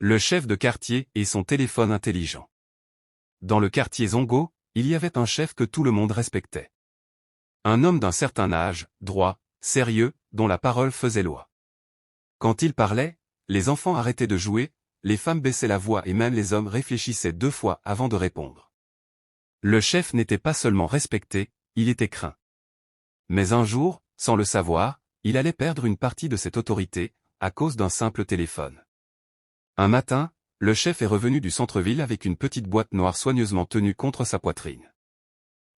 Le chef de quartier et son téléphone intelligent. Dans le quartier Zongo, il y avait un chef que tout le monde respectait. Un homme d'un certain âge, droit, sérieux, dont la parole faisait loi. Quand il parlait, les enfants arrêtaient de jouer, les femmes baissaient la voix et même les hommes réfléchissaient 2 fois avant de répondre. Le chef n'était pas seulement respecté, il était craint. Mais un jour, sans le savoir, il allait perdre une partie de cette autorité, à cause d'un simple téléphone. Un matin, le chef est revenu du centre-ville avec une petite boîte noire soigneusement tenue contre sa poitrine.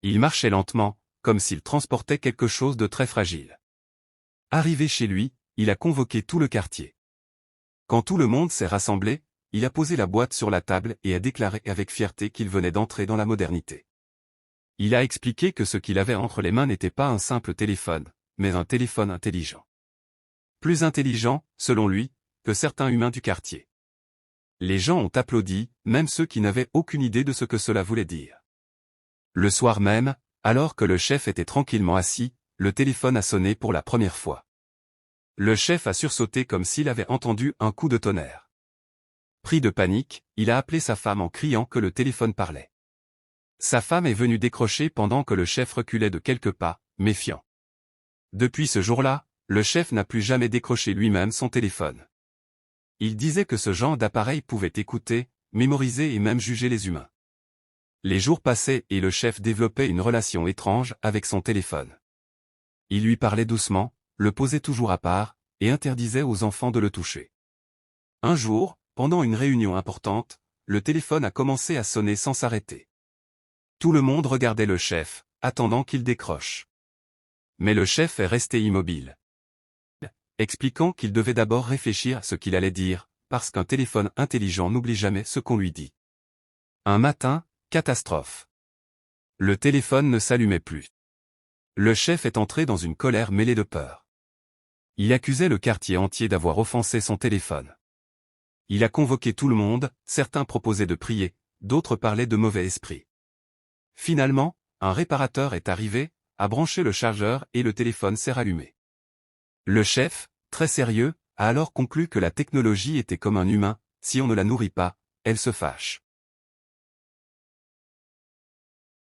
Il marchait lentement, comme s'il transportait quelque chose de très fragile. Arrivé chez lui, il a convoqué tout le quartier. Quand tout le monde s'est rassemblé, il a posé la boîte sur la table et a déclaré avec fierté qu'il venait d'entrer dans la modernité. Il a expliqué que ce qu'il avait entre les mains n'était pas un simple téléphone, mais un téléphone intelligent. Plus intelligent, selon lui, que certains humains du quartier. Les gens ont applaudi, même ceux qui n'avaient aucune idée de ce que cela voulait dire. Le soir même, alors que le chef était tranquillement assis, le téléphone a sonné pour la première fois. Le chef a sursauté comme s'il avait entendu un coup de tonnerre. Pris de panique, il a appelé sa femme en criant que le téléphone parlait. Sa femme est venue décrocher pendant que le chef reculait de quelques pas, méfiant. Depuis ce jour-là, le chef n'a plus jamais décroché lui-même son téléphone. Il disait que ce genre d'appareil pouvait écouter, mémoriser et même juger les humains. Les jours passaient et le chef développait une relation étrange avec son téléphone. Il lui parlait doucement, le posait toujours à part, et interdisait aux enfants de le toucher. Un jour, pendant une réunion importante, le téléphone a commencé à sonner sans s'arrêter. Tout le monde regardait le chef, attendant qu'il décroche. Mais le chef est resté immobile, expliquant qu'il devait d'abord réfléchir à ce qu'il allait dire, parce qu'un téléphone intelligent n'oublie jamais ce qu'on lui dit. Un matin, catastrophe. Le téléphone ne s'allumait plus. Le chef est entré dans une colère mêlée de peur. Il accusait le quartier entier d'avoir offensé son téléphone. Il a convoqué tout le monde, certains proposaient de prier, d'autres parlaient de mauvais esprit. Finalement, un réparateur est arrivé, a branché le chargeur et le téléphone s'est rallumé. Le chef, très sérieux, a alors conclu que la technologie était comme un humain, si on ne la nourrit pas, elle se fâche.